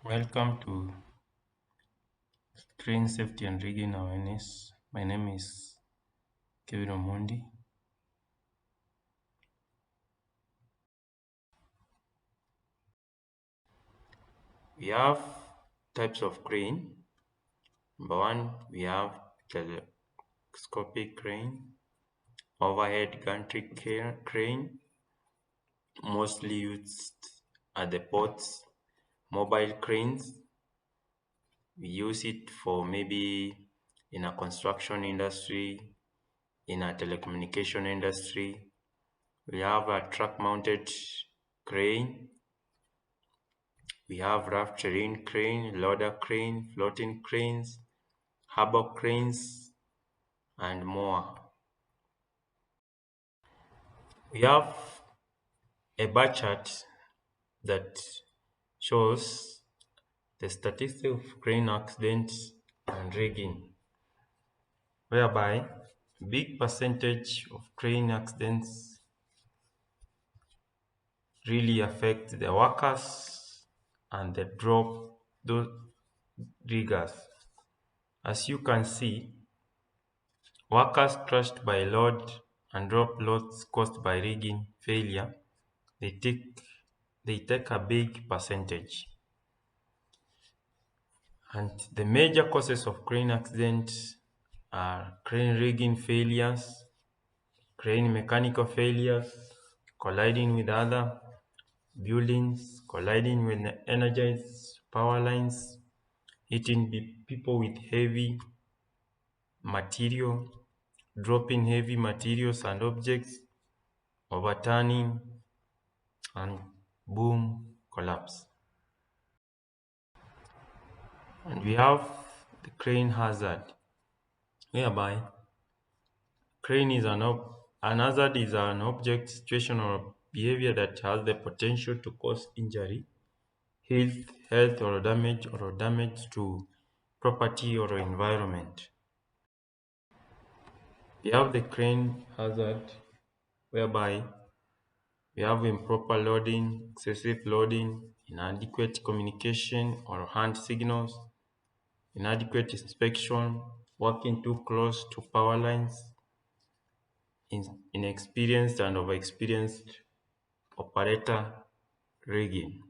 Welcome to Crane+Safety and Rigging Awareness. My name is Kevin Omondi. We have types of crane. Number one, we have telescopic crane, overhead gantry crane, mostly used at the ports, mobile cranes. We use it for maybe in a construction industry, in a telecommunication industry. We have a truck mounted crane. We have rough terrain crane, loader crane, floating cranes, harbor cranes, and more. We have a bar chart that shows the statistics of crane accidents and rigging, whereby big percentage of crane accidents really affect the workers and the drop those riggers. As you can see, workers crushed by load and drop loads caused by rigging failure, they take they take a big percentage. And the major causes of crane accidents are crane rigging failures, crane mechanical failures, colliding with other buildings, colliding with energized power lines, hitting people with heavy material, dropping heavy materials and objects, overturning, and boom, collapse. And we have the crane hazard, whereby crane is an hazard is an object, situation, or behavior that has the potential to cause injury, health or damage to property or environment. We have the crane hazard, whereby we have improper loading, excessive loading, inadequate communication or hand signals, inadequate inspection, working too close to power lines, inexperienced and overexperienced operator rigging.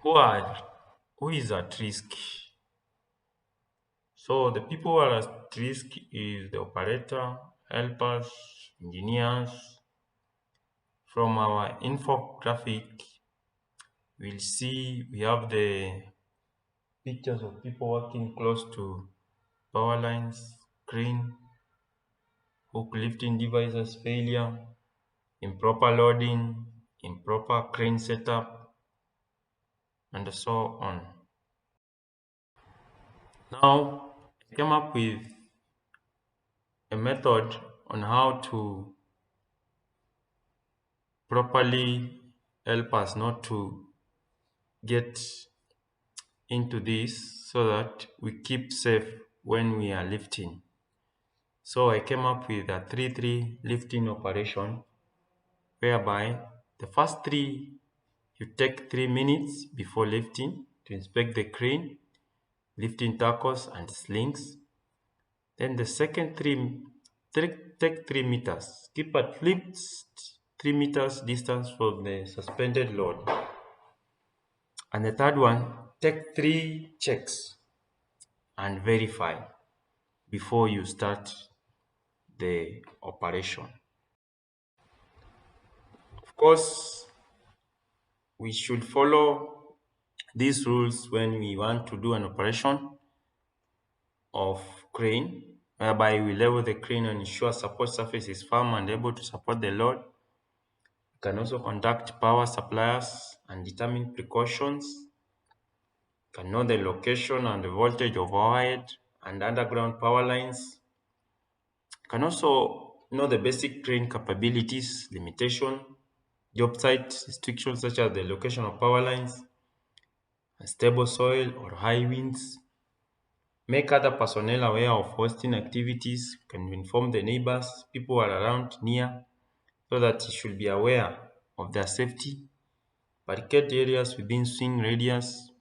Who is at risk? So the people who are at risk is the operator, helpers, engineers. From our infographic, we'll see we have the pictures of people working close to power lines, crane, hook lifting devices failure, improper loading, improper crane setup, and so on. Now, I came up with a method on how to properly help us not to get into this so that we keep safe when we are lifting. So I came up with a 3-3 lifting operation, whereby the first three you take 3 minutes before lifting to inspect the crane, lifting tackles and slings. Then the second take 3 meters. Keep at least 3 meters distance from the suspended load. And the third one, take 3 checks and verify before you start the operation. Of course, we should follow these rules when we want to do an operation of crane, whereby we level the crane and ensure support surface is firm and able to support the load. We can also contact power suppliers and determine precautions. We can know the location and the voltage of overhead and underground power lines. We can also know the basic crane capabilities, limitation, job site restrictions such as the location of power lines, unstable soil or high winds. Make other personnel aware of hosting activities. You can inform the neighbors, people who are around near, so that you should be aware of their safety. barricade areas within swing radius,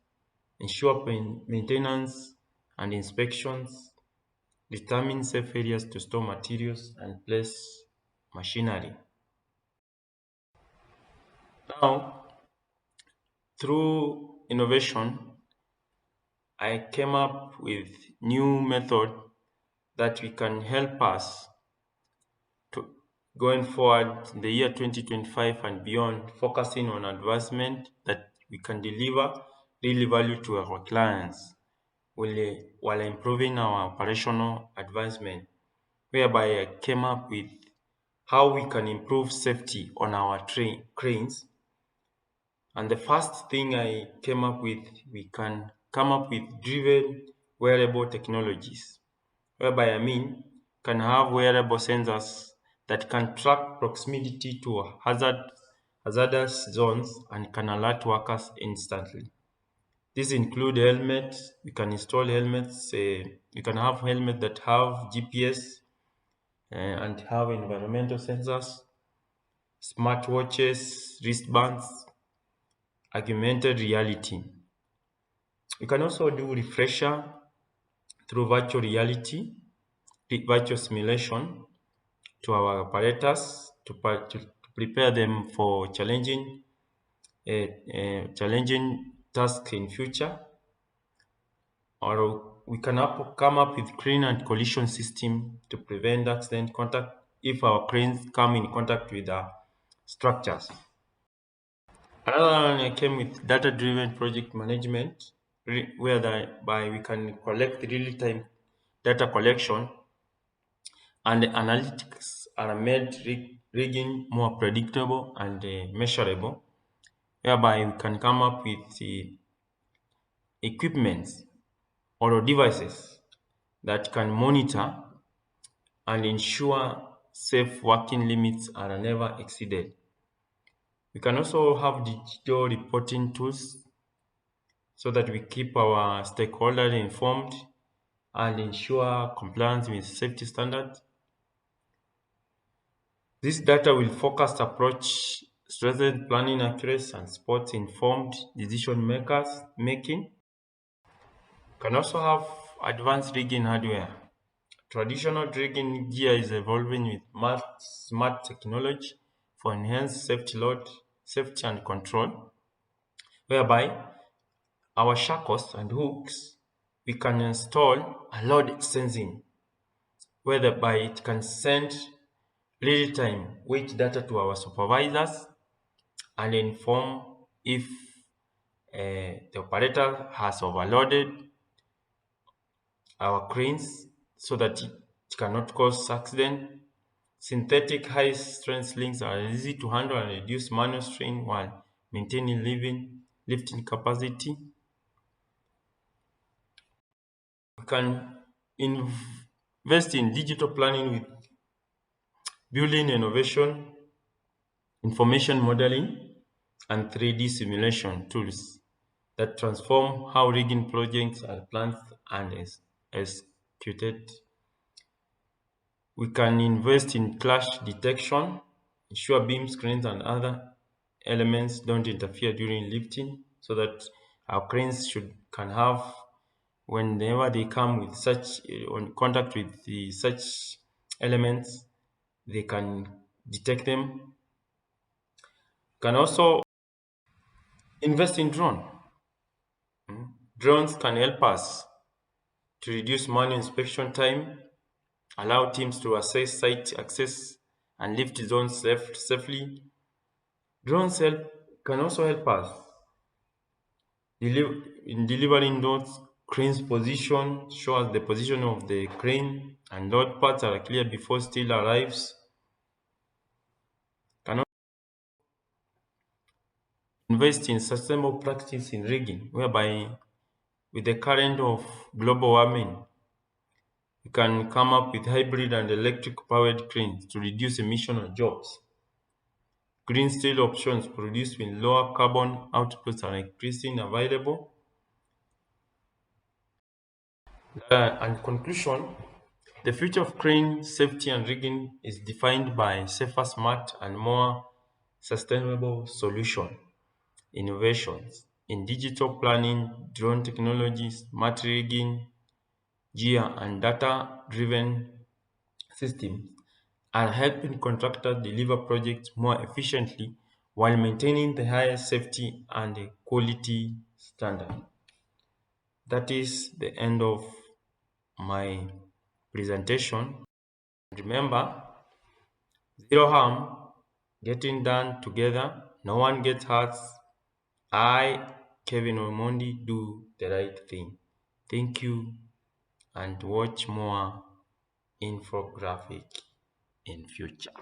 ensure maintenance and inspections, determine safe areas to store materials and place machinery. Now, through innovation, I came up with new method that we can help us to going forward in the year 2025 and beyond, focusing on advancement that we can deliver really value to our clients while improving our operational advancement, whereby I came up with how we can improve safety on our cranes. And the first thing I came up with, we can come up with driven wearable technologies, whereby I mean can have wearable sensors that can track proximity to hazardous zones and can alert workers instantly. These include helmets. We can install helmets. You can have helmets that have GPS and have environmental sensors, smartwatches, wristbands, augmented reality. You can also do refresher through virtual reality, virtual simulation to our operators to prepare them for challenging tasks in future. Or we can come up with crane and collision system to prevent accident contact if our cranes come in contact with the structures. Another one I came with data-driven project management, whereby we can collect real-time data collection and the analytics are made rigging more predictable and measurable, whereby we can come up with the equipment or devices that can monitor and ensure safe working limits are never exceeded. We can also have digital reporting tools so that we keep our stakeholders informed and ensure compliance with safety standards. This data will focused approach strengthen planning accuracy and support informed decision makers making. Can also have advanced rigging hardware. Traditional rigging gear is evolving with smart technology for enhanced safety and control, whereby our shackles and hooks we can install a load sensing, whereby it can send real-time weight data to our supervisors and inform if the operator has overloaded our cranes so that it cannot cause accident. Synthetic high-strength links are easy to handle and reduce manual strain while maintaining lifting capacity. We can invest in digital planning with building innovation, information modeling, and 3D simulation tools that transform how rigging projects are planned and executed. We can invest in clash detection, ensure beam screens and other elements don't interfere during lifting, so that our cranes can have whenever they come with such on contact with such elements, they can detect them. Can also invest in drone. Drones can help us to reduce manual inspection time, allow teams to assess site access and lift zones safely. Drones can also help us in delivering those crane's position, show us the position of the crane, and load parts are clear before steel arrives. Can also invest in sustainable practice in rigging, whereby with the current of global warming, we can come up with hybrid and electric powered cranes to reduce emission on jobs. Green steel options produced with lower carbon outputs are increasingly available. And conclusion, the future of crane safety and rigging is defined by safer, smart, and more sustainable solution. innovations in digital planning, drone technologies, smart rigging, gear, and data-driven systems are helping contractors deliver projects more efficiently while maintaining the highest safety and quality standard. That is the end of my presentation. Remember, zero harm, getting done together, no one gets hurt. I, Kevin Omondi, do the right thing. Thank you, and watch more infographic in future.